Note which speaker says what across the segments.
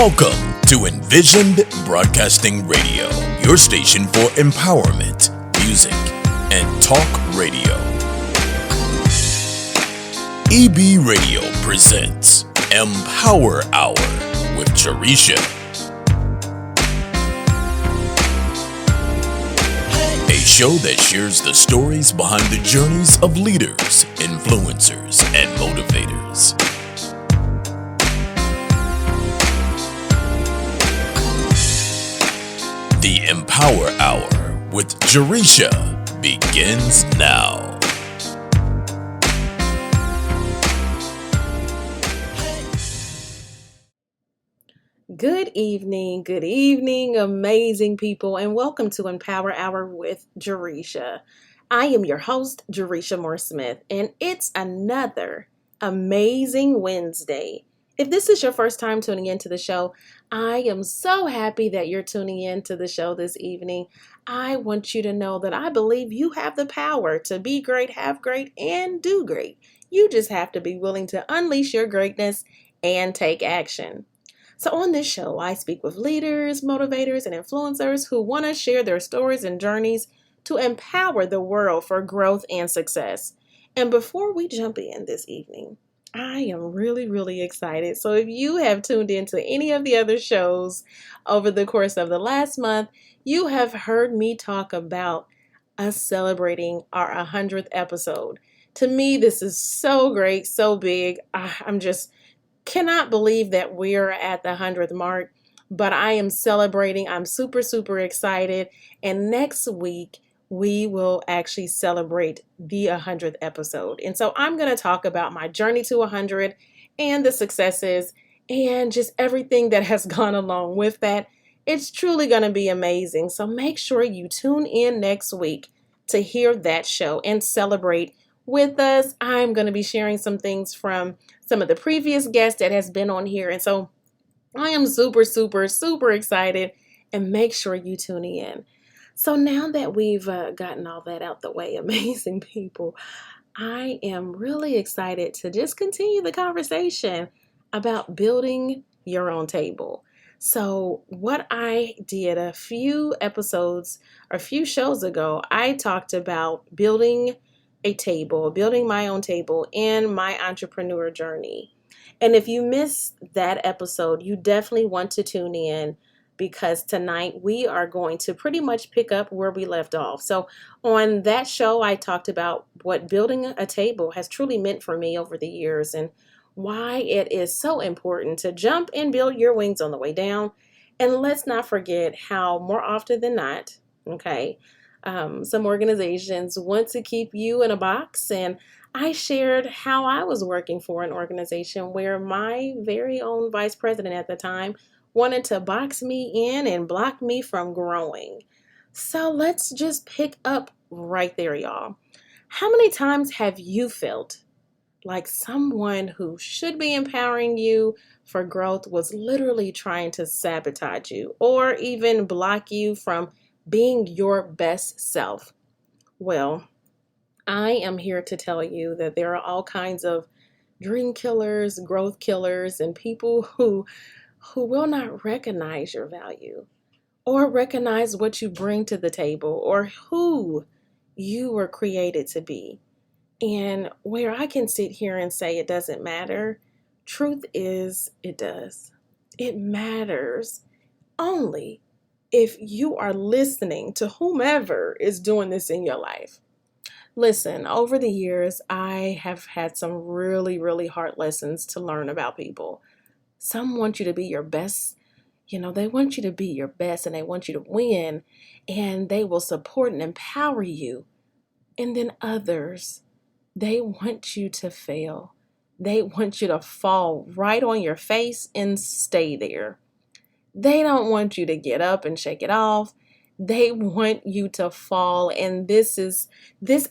Speaker 1: Welcome to Envisioned Broadcasting Radio, your station for empowerment, music, and talk radio. EB Radio presents Empower Hour with Jaresha. A show that shares the stories behind the journeys of leaders, influencers, and motivators. The Empower Hour with Jaresha begins now.
Speaker 2: Good evening, amazing people, and welcome to Empower Hour with Jaresha. I am your host, Jaresha Moore-Smith, and it's another amazing Wednesday. If this is your first time tuning into the show, I am so happy that you're tuning in to the show this evening. I want you to know that I believe you have the power to be great, have great, and do great. You just have to be willing to unleash your greatness and take action. So on this show, I speak with leaders, motivators, and influencers who want to share their stories and journeys to empower the world for growth and success. And before we jump in this evening, I am really excited. So if you have tuned into any of the other shows over the course of the last month, you have heard me talk about us celebrating our 100th episode. To me, this is so great, so big. I'm just cannot believe that we're at the 100th mark, but I am celebrating. I'm super excited. And next week, we will actually celebrate the 100th episode. And so I'm going to talk about my journey to 100 and the successes and just everything that has gone along with that. It's truly going to be amazing. So make sure you tune in next week to hear that show and celebrate with us. I'm going to be sharing some things from some of the previous guests that has been on here. And so I am super excited, and make sure you tune in. So now that we've gotten all that out the way, amazing people, I am really excited to just continue the conversation about building your own table. So what I did a few episodes or a few shows ago, I talked about building my own table in my entrepreneur journey. And if you missed that episode, you definitely want to tune in, because tonight we are going to pretty much pick up where we left off. So on that show, I talked about what building a table has truly meant for me over the years and why it is so important to jump and build your wings on the way down. And let's not forget how more often than not, some organizations want to keep you in a box. And I shared how I was working for an organization where my very own vice president at the time wanted to box me in and block me from growing. So let's just pick up right there, y'all. How many times have you felt like someone who should be empowering you for growth was literally trying to sabotage you or even block you from being your best self? Well, I am here to tell you that there are all kinds of dream killers, growth killers, and people who will not recognize your value or recognize what you bring to the table or who you were created to be. And where I can sit here and say it doesn't matter, truth is it does. It matters only if you are listening to whomever is doing this in your life. Listen, over the years, I have had some really hard lessons to learn about people. Some want you to be your best. They want you to be your best and they want you to win, and they will support and empower you. And then others, they want you to fail. They want you to fall right on your face and stay there. They don't want you to get up and shake it off. They want you to fall. And this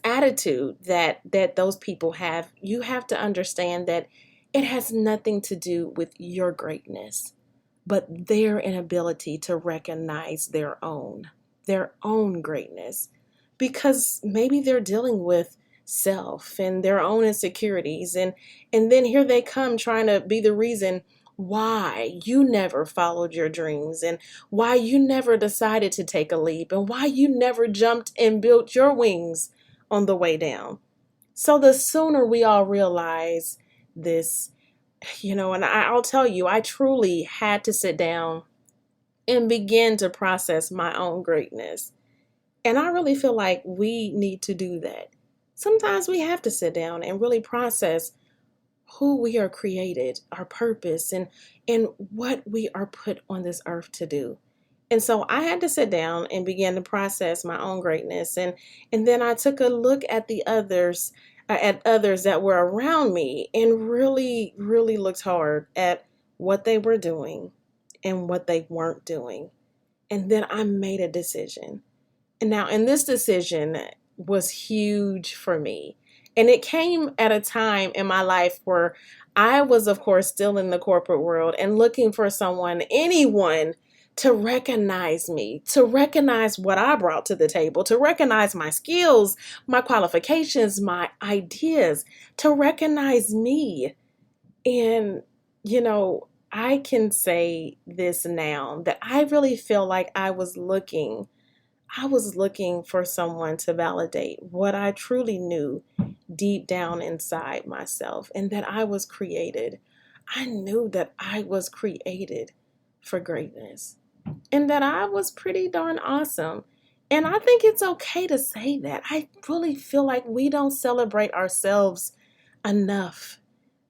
Speaker 2: attitude that those people have. You have to understand that it has nothing to do with your greatness, but their inability to recognize their own greatness, because maybe they're dealing with self and their own insecurities. And then here they come trying to be the reason why you never followed your dreams and why you never decided to take a leap and why you never jumped and built your wings on the way down. So the sooner we all realize this, and I'll tell you, I truly had to sit down and begin to process my own greatness. And I really feel like we need to do that. Sometimes we have to sit down and really process who we are created, our purpose, and what we are put on this earth to do. And so I had to sit down and begin to process my own greatness. And then I took a look at the others, at others that were around me, and really, really looked hard at what they were doing and what they weren't doing. And then I made a decision. And this decision was huge for me. And it came at a time in my life where I was, of course, still in the corporate world and looking for someone, anyone, to recognize me, to recognize what I brought to the table, to recognize my skills, my qualifications, my ideas, to recognize me. And, I can say this now that I really feel like I was looking for someone to validate what I truly knew deep down inside myself, and that I was created. I knew that I was created for greatness and that I was pretty darn awesome. And I think it's okay to say that. I really feel like we don't celebrate ourselves enough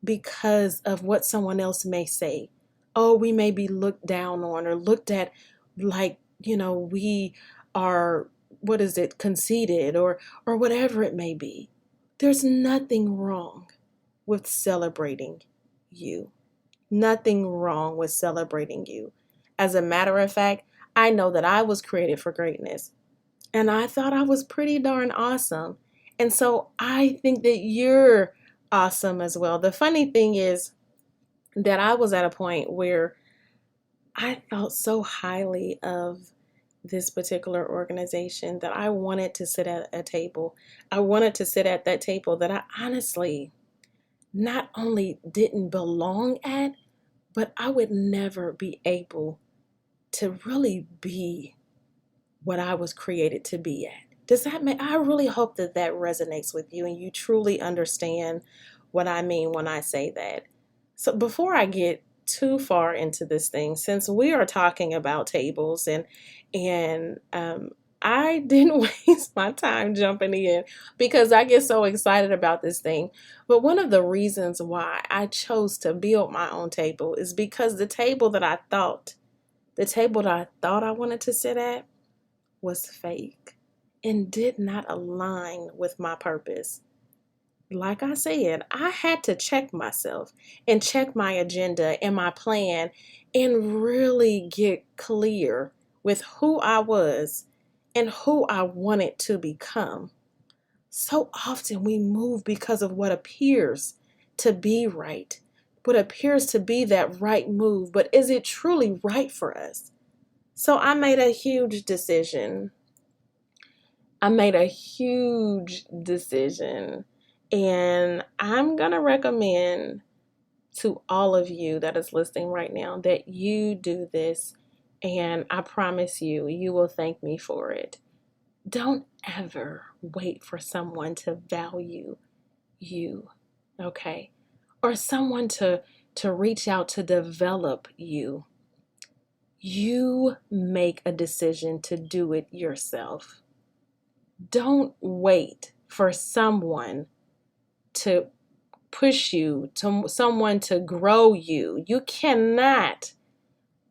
Speaker 2: because of what someone else may say. Oh, we may be looked down on or looked at like, we are, conceited or whatever it may be. There's nothing wrong with celebrating you. Nothing wrong with celebrating you. As a matter of fact, I know that I was created for greatness, and I thought I was pretty darn awesome. And so I think that you're awesome as well. The funny thing is that I was at a point where I thought so highly of this particular organization that I wanted to sit at a table. I wanted to sit at that table that I honestly not only didn't belong at, but I would never be able to really be what I was created to be at. Does that make, I really hope that that resonates with you and you truly understand what I mean when I say that. So before I get too far into this thing, since we are talking about tables and I didn't waste my time jumping in because I get so excited about this thing. But one of the reasons why I chose to build my own table is because the table that I thought I wanted to sit at was fake and did not align with my purpose. Like I said, I had to check myself and check my agenda and my plan and really get clear with who I was and who I wanted to become. So often we move because of what appears to be right, what appears to be that right move, but is it truly right for us? So I made a huge decision. And I'm going to recommend to all of you that is listening right now that you do this. And I promise you, you will thank me for it. Don't ever wait for someone to value you, okay? Or someone to reach out to develop you. You make a decision to do it yourself. Don't wait for someone to push you, to someone to grow you. You cannot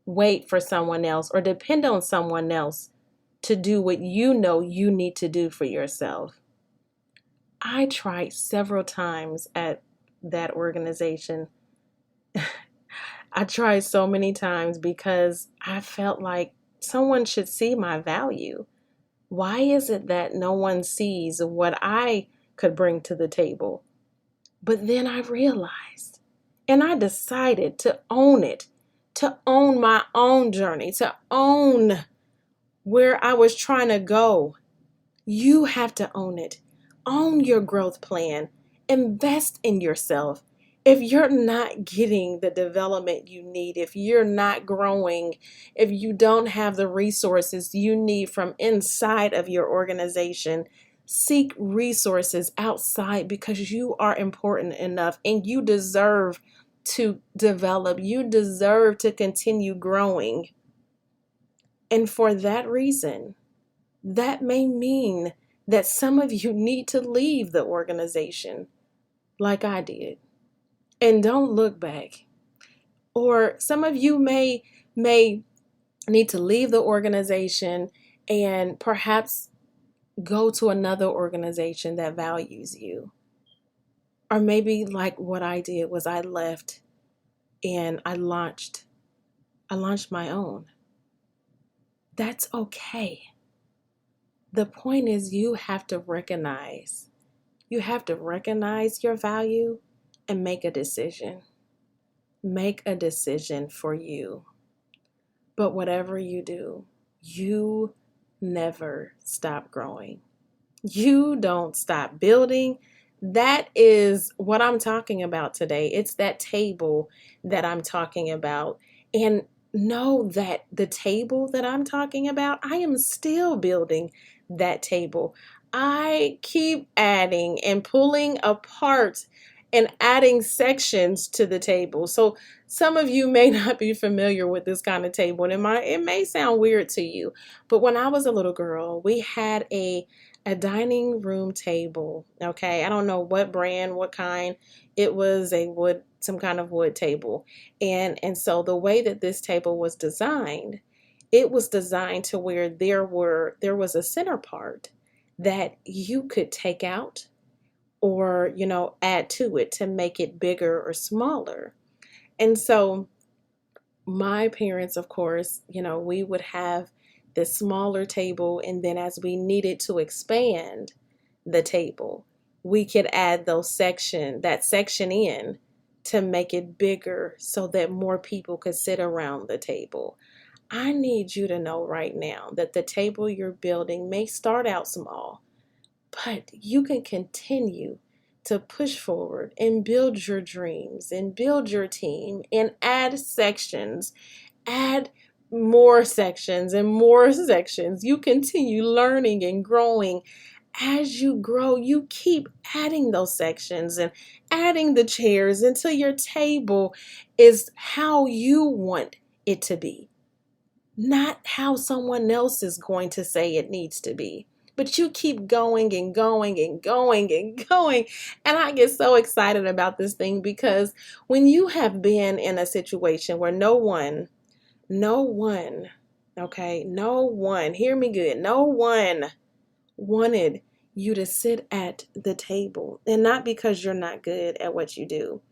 Speaker 2: wait for someone else or depend on someone else to do what you know you need to do for yourself. I tried several times at that organization. I tried so many times because I felt like someone should see my value. Why is it that no one sees what I could bring to the table? But then I realized, and I decided to own it, to own my own journey, to own where I was trying to go. You have to own it. Own your growth plan. Invest in yourself. If you're not getting the development you need, if you're not growing, if you don't have the resources you need from inside of your organization, seek resources outside because you are important enough and you deserve to develop. You deserve to continue growing. And for that reason, that may mean that some of you need to leave the organization like I did and don't look back. Or some of you may need to leave the organization and perhaps go to another organization that values you. Or maybe like what I did was I left and I launched my own. That's okay. The point is you have to recognize your value and make a decision. Make a decision for you. But whatever you do, you never stop growing. You don't stop building. That is what I'm talking about today. It's that table that I'm talking about. And know that the table that I'm talking about, I am still building that table. I keep adding and pulling apart and adding sections to the table. So some of you may not be familiar with this kind of table, and it may sound weird to you. But when I was a little girl, we had a dining room table. Okay, I don't know what brand, what kind. It was some kind of wood table. And so the way that this table was designed, it was designed to where there was a center part that you could take out or, add to it to make it bigger or smaller. And so my parents, of course, we would have this smaller table, and then as we needed to expand the table, we could add that section in to make it bigger so that more people could sit around the table. I need you to know right now that the table you're building may start out small, but you can continue to push forward and build your dreams and build your team and add sections, add more sections and more sections. You continue learning and growing. As you grow, you keep adding those sections and adding the chairs until your table is how you want it to be, not how someone else is going to say it needs to be. But you keep going and going and going and going. And I get so excited about this thing because when you have been in a situation where no one, okay, no one, hear me good, no one wanted you to sit at the table. And not because you're not good at what you do,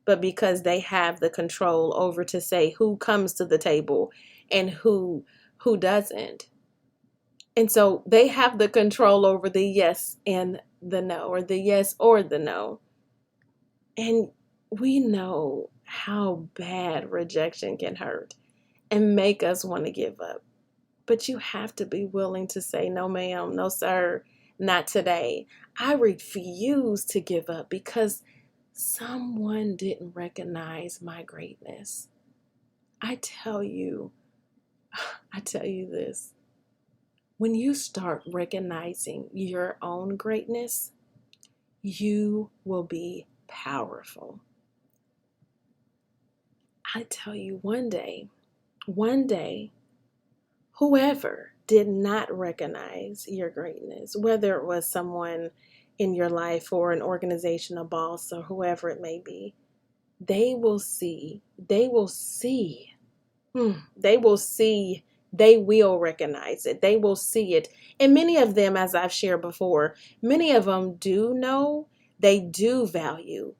Speaker 2: but because they have the control over to say who comes to the table and who doesn't. And so they have the control over the yes and the no, or the yes or the no. And we know how bad rejection can hurt and make us want to give up. But you have to be willing to say, no, ma'am, no, sir, not today. I refuse to give up because someone didn't recognize my greatness. I tell you this. When you start recognizing your own greatness, you will be powerful. I tell you, one day, whoever did not recognize your greatness, whether it was someone in your life or an organization, a boss, or whoever it may be, they will see, they will recognize it. They will see it. And many of them, as I've shared before, many of them do know, they do value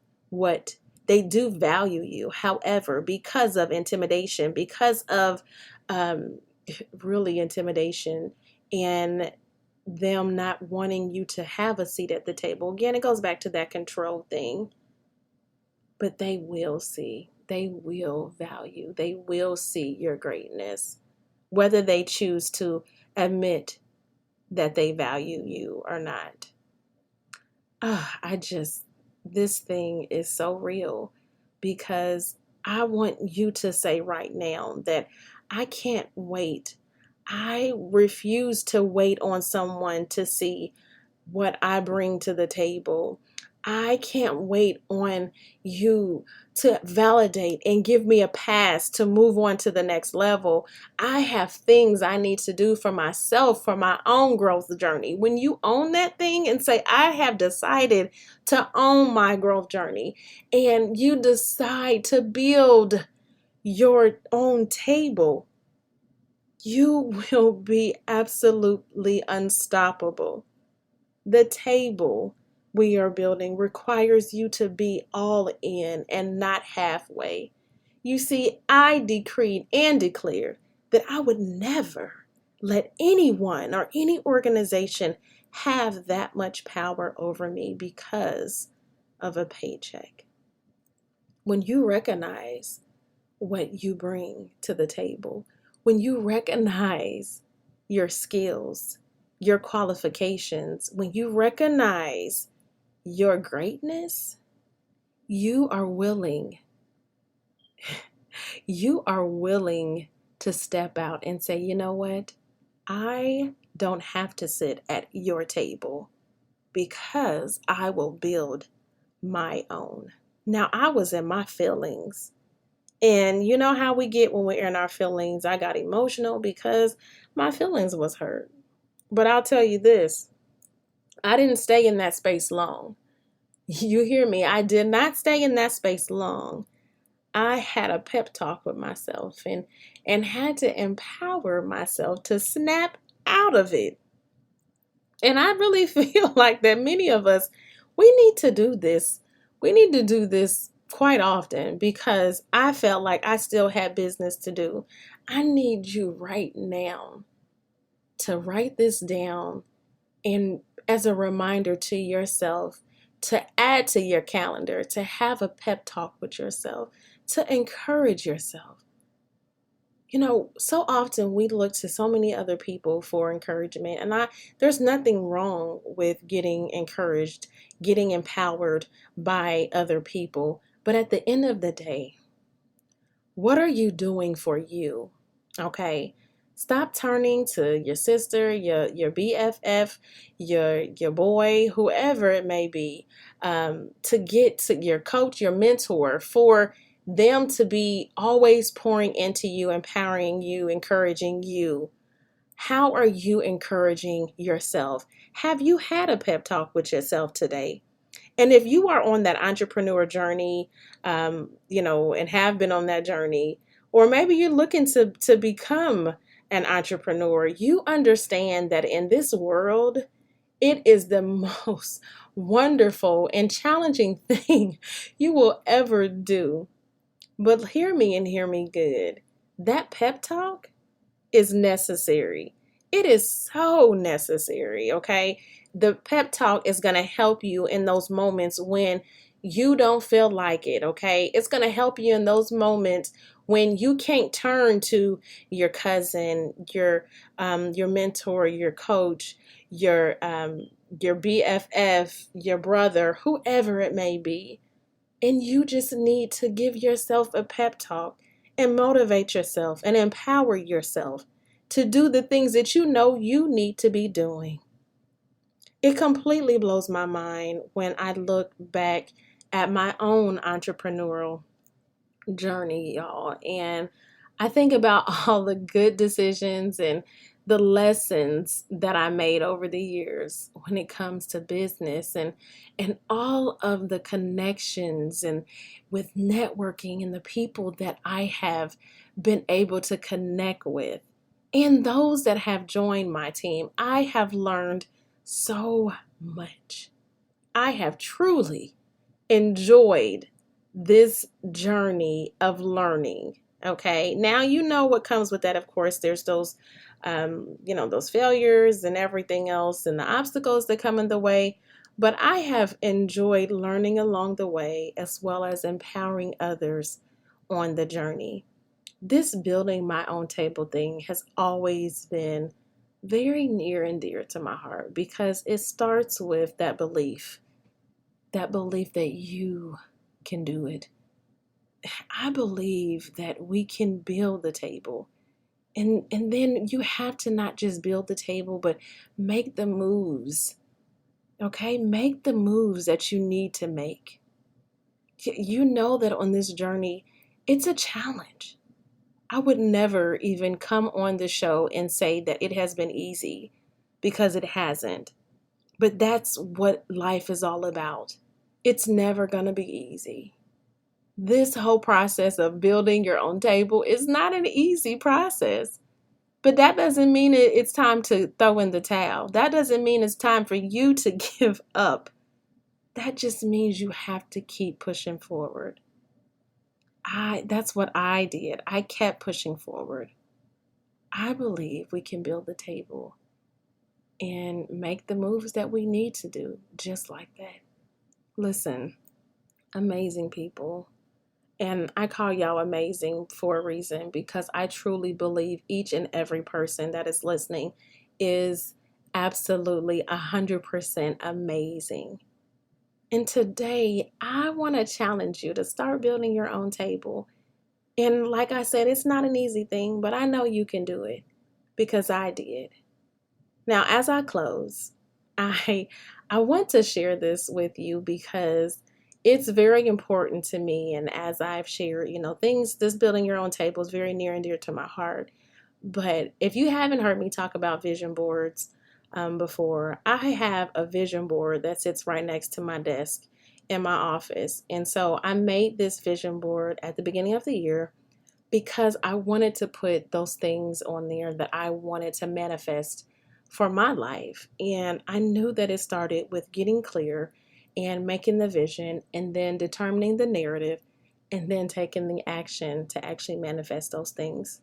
Speaker 2: you. However, because of intimidation, because of really intimidation and them not wanting you to have a seat at the table. Again, it goes back to that control thing. But they will see. They will value. They will see your greatness, whether they choose to admit that they value you or not. This thing is so real. because I want you to say right now that I can't wait. I refuse to wait on someone to see what I bring to the table. I can't wait on you to validate and give me a pass to move on to the next level. I have things I need to do for myself, for my own growth journey. When you own that thing and say, I have decided to own my growth journey, and you decide to build your own table, you will be absolutely unstoppable. The table we are building requires you to be all in and not halfway. You see, I decreed and declared that I would never let anyone or any organization have that much power over me because of a paycheck. When you recognize what you bring to the table, when you recognize your skills, your qualifications, when you recognize your greatness, you are willing, you are willing to step out and say, you know what? I don't have to sit at your table because I will build my own. Now, I was in my feelings. And you know how we get when we're in our feelings. I got emotional because my feelings was hurt. But I'll tell you this, I didn't stay in that space long. You hear me? I did not stay in that space long. I had a pep talk with myself and had to empower myself to snap out of it. And I really feel like that many of us, we need to do this. We need to do this quite often because I felt like I still had business to do. I need you right now to write this down and as a reminder to yourself, to add to your calendar, to have a pep talk with yourself, to encourage yourself. You know, so often we look to so many other people for encouragement, and there's nothing wrong with getting encouraged, getting empowered by other people. But at the end of the day, what are you doing for you? Okay? Stop turning to your sister, your BFF, your boy, whoever it may be, to get to your coach, your mentor, for them to be always pouring into you, empowering you, encouraging you. How are you encouraging yourself? Have you had a pep talk with yourself today? And if you are on that entrepreneur journey, and have been on that journey, or maybe you're looking to become an entrepreneur, you understand that in this world, it is the most wonderful and challenging thing you will ever do. But hear me and hear me good. That pep talk is necessary. It is so necessary, okay? The pep talk is going to help you in those moments when you don't feel like it, okay? It's going to help you in those moments when you can't turn to your cousin, your mentor, your coach, your BFF, your brother, whoever it may be. And you just need to give yourself a pep talk and motivate yourself and empower yourself to do the things that you know you need to be doing. It completely blows my mind when I look back at my own entrepreneurial journey, y'all. And I think about all the good decisions and the lessons that I made over the years when it comes to business and all of the connections and with networking and the people that I have been able to connect with and those that have joined my team. I have learned so much. I have truly enjoyed this journey of learning. Okay, now you know what comes with that. Of course, there's those, those failures and everything else, and the obstacles that come in the way. But I have enjoyed learning along the way, as well as empowering others on the journey. This building my own table thing has always been very near and dear to my heart because it starts with that belief that you can do it. I believe that we can build the table. And then you have to not just build the table, but make the moves. Okay? Make the moves that you need to make. You know that on this journey, it's a challenge. I would never even come on the show and say that it has been easy, because it hasn't. But that's what life is all about. It's never going to be easy. This whole process of building your own table is not an easy process. But that doesn't mean it's time to throw in the towel. That doesn't mean it's time for you to give up. That just means you have to keep pushing forward. That's what I did. I kept pushing forward. I believe we can build the table and make the moves that we need to do, just like that. Listen, amazing people. And I call y'all amazing for a reason, because I truly believe each and every person that is listening is absolutely 100% amazing. And today, I want to challenge you to start building your own table. And like I said, it's not an easy thing, but I know you can do it, because I did. Now, as I close, I want to share this with you because it's very important to me. And as I've shared, things, this building your own table is very near and dear to my heart. But if you haven't heard me talk about vision boards before, I have a vision board that sits right next to my desk in my office. And so I made this vision board at the beginning of the year because I wanted to put those things on there that I wanted to manifest for my life. And I knew that it started with getting clear and making the vision, and then determining the narrative, and then taking the action to actually manifest those things.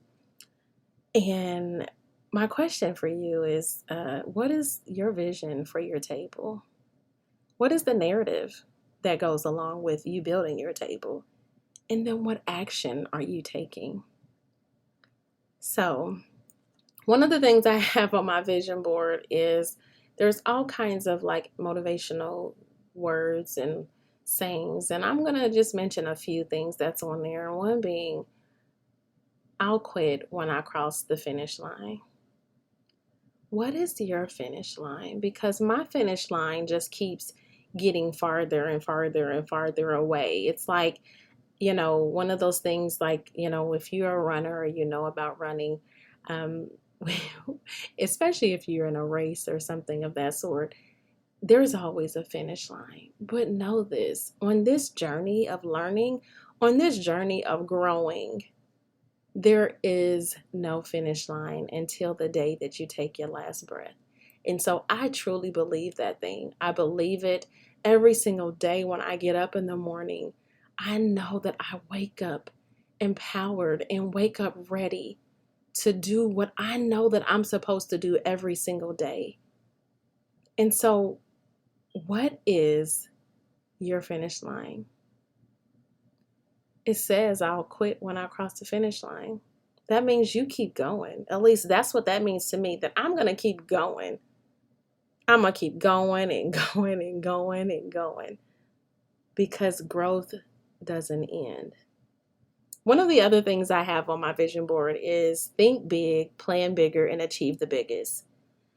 Speaker 2: And my question for you is, what is your vision for your table? What is the narrative that goes along with you building your table? And then what action are you taking? So, one of the things I have on my vision board is there's all kinds of like motivational words and sayings. And I'm going to just mention a few things that's on there. One being, I'll quit when I cross the finish line. What is your finish line? Because my finish line just keeps getting farther and farther and farther away. It's like, one of those things like, if you're a runner or you know about running, especially if you're in a race or something of that sort, there's always a finish line. But know this, on this journey of learning, on this journey of growing, there is no finish line until the day that you take your last breath. And so I truly believe that thing. I believe it every single day when I get up in the morning. I know that I wake up empowered and wake up ready to do what I know that I'm supposed to do every single day. And so, what is your finish line? It says I'll quit when I cross the finish line. That means you keep going. At least that's what that means to me, that I'm going to keep going. I'm going to keep going and going and going and going, because growth doesn't end. One of the other things I have on my vision board is think big, plan bigger, and achieve the biggest.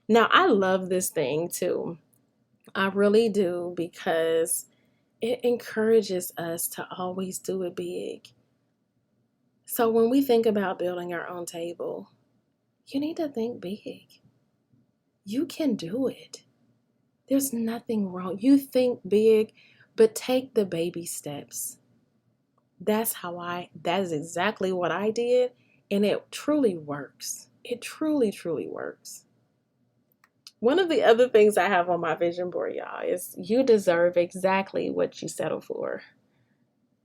Speaker 2: Now, I love this thing too. I really do, because it encourages us to always do it big. So when we think about building our own table, you need to think big. You can do it. There's nothing wrong. You think big, but take the baby steps. That is exactly what I did, and it truly works. It truly, truly works. One of the other things I have on my vision board, y'all, is you deserve exactly what you settle for.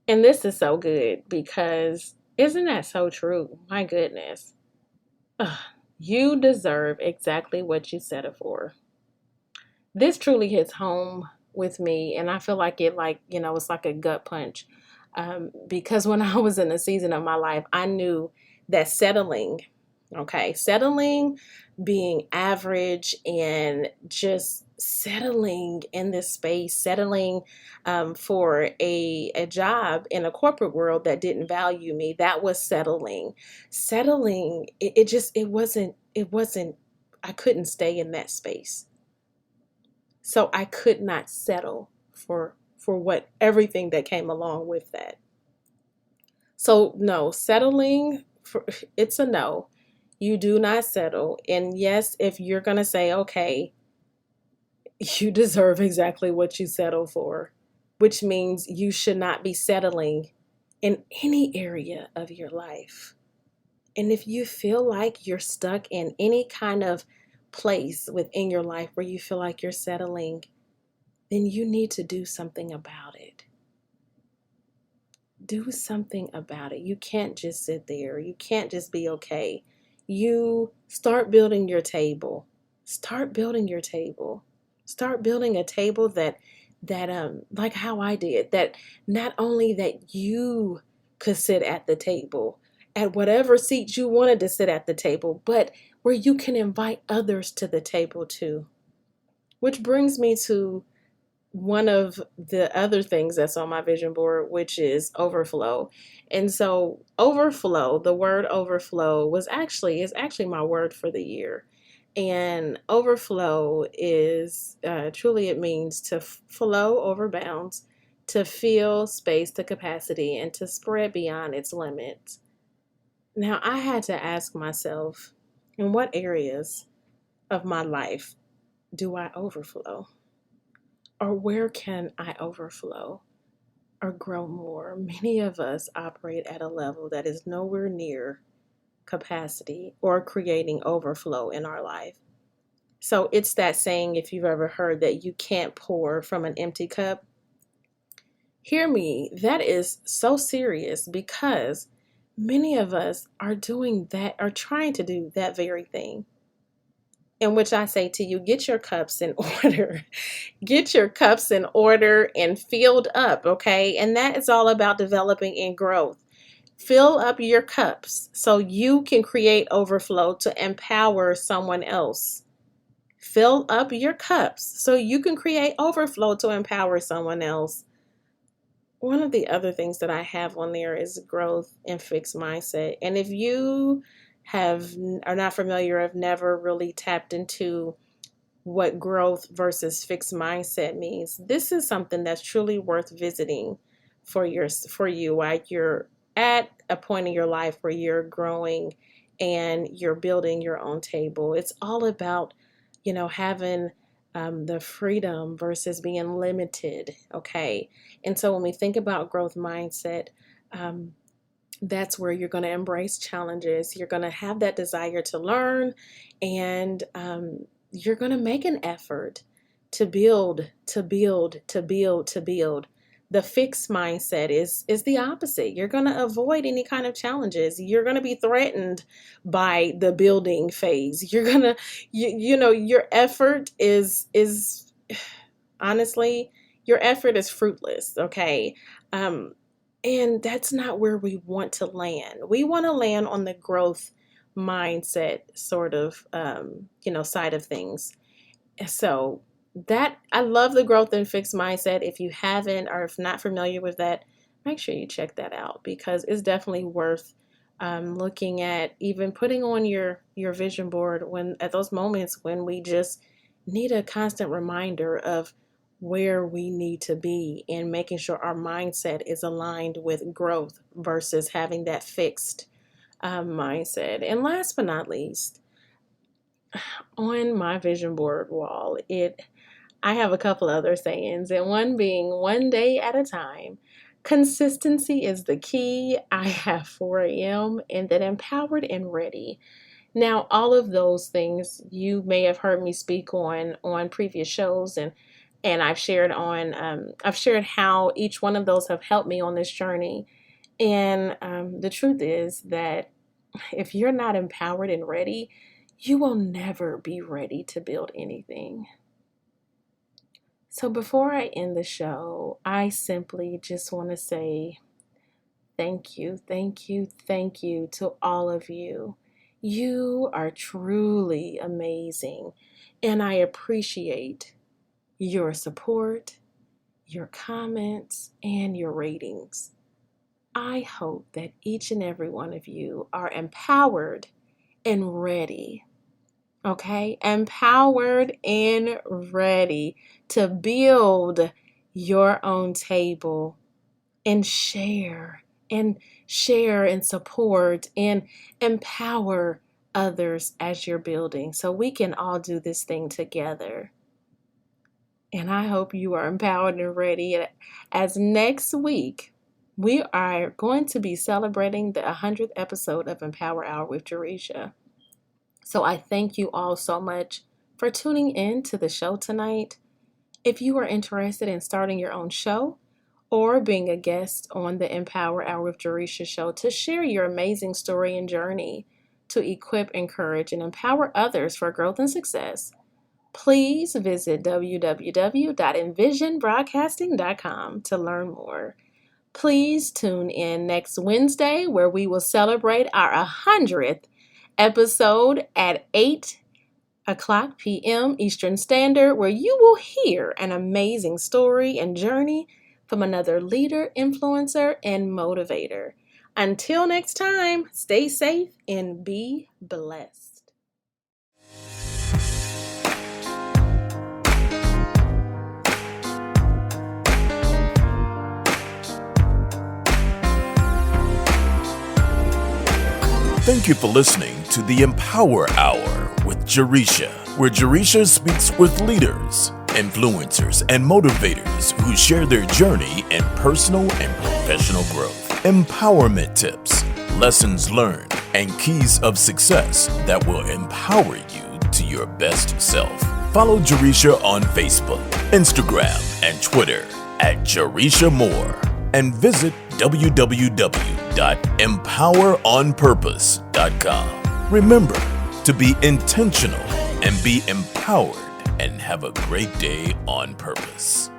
Speaker 2: And this is so good, because isn't that so true? My goodness. You deserve exactly what you settle for. This truly hits home with me, and I feel like it's like a gut punch. Because when I was in a season of my life, I knew that settling, being average and just settling in this space, settling for a job in a corporate world that didn't value me. That was settling. Settling, it wasn't, I couldn't stay in that space. So I could not settle for what everything that came along with that. So no, settling for it's a no. You do not settle. And yes, if you're going to say, okay, you deserve exactly what you settle for, which means you should not be settling in any area of your life. And if you feel like you're stuck in any kind of place within your life where you feel like you're settling, then you need to do something about it. Do something about it. You can't just sit there. You can't just be okay. You start building your table. Start building your table. Start building a table that like how I did, that not only that you could sit at the table at whatever seat you wanted to sit at the table, but where you can invite others to the table too. Which brings me to one of the other things that's on my vision board, which is overflow. And so overflow, the word overflow is actually my word for the year. And overflow is truly, it means to flow over bounds, to fill space to capacity, and to spread beyond its limits. Now, I had to ask myself, in what areas of my life do I overflow? Or where can I overflow or grow more? Many of us operate at a level that is nowhere near capacity or creating overflow in our life. So it's that saying, if you've ever heard, that you can't pour from an empty cup. Hear me, that is so serious, because many of us are doing that, are trying to do that very thing. In which I say to you, get your cups in order. Get your cups in order and filled up, okay? And that is all about developing and growth. Fill up your cups so you can create overflow to empower someone else. Fill up your cups so you can create overflow to empower someone else. One of the other things that I have on there is growth and fixed mindset. And if you are not familiar, have never really tapped into what growth versus fixed mindset means, this is something that's truly worth visiting for you while you're at a point in your life where you're growing and you're building your own table. It's all about, having the freedom versus being limited. Okay. And so when we think about growth mindset, that's where you're going to embrace challenges. You're going to have that desire to learn, and you're going to make an effort to build, to build, to build, to build. The fixed mindset is the opposite. You're going to avoid any kind of challenges. You're going to be threatened by the building phase. You're going to, your effort is honestly, your effort is fruitless. Okay. And that's not where we want to land. We want to land on the growth mindset sort of, side of things. So that, I love the growth and fixed mindset. If you haven't, or if not familiar with that, make sure you check that out, because it's definitely worth looking at, even putting on your vision board when at those moments when we just need a constant reminder of where we need to be, and making sure our mindset is aligned with growth versus having that fixed mindset. And last but not least, on my vision board wall, I have a couple other sayings, and one being one day at a time. Consistency is the key. I have 4 a.m. and then empowered and ready. Now, all of those things you may have heard me speak on previous shows, and I've shared how each one of those have helped me on this journey. And the truth is that if you're not empowered and ready, you will never be ready to build anything. So before I end the show, I simply just want to say thank you, thank you, thank you to all of you. You are truly amazing, and I appreciate your support, your comments, and your ratings. I hope that each and every one of you are empowered and ready. Okay? Empowered and ready to build your own table and share and support and empower others as you're building so we can all do this thing together. And I hope you are empowered and ready as next week we are going to be celebrating the 100th episode of Empower Hour with Jaresha. So I thank you all so much for tuning in to the show tonight. If you are interested in starting your own show or being a guest on the Empower Hour with Jaresha show to share your amazing story and journey to equip, encourage, and empower others for growth and success, please visit www.envisionedbroadcasting.com to learn more. Please tune in next Wednesday where we will celebrate our 100th episode at 8:00 p.m. Eastern Standard, where you will hear an amazing story and journey from another leader, influencer, and motivator. Until next time, stay safe and be blessed.
Speaker 1: Thank you for listening to the Empower Hour with Jaresha, where Jaresha speaks with leaders, influencers, and motivators who share their journey in personal and professional growth, empowerment tips, lessons learned, and keys of success that will empower you to your best self. Follow Jaresha on Facebook, Instagram, and Twitter at Jaresha Moore, and visit www.empoweronpurpose.com. Remember to be intentional and be empowered, and have a great day on purpose.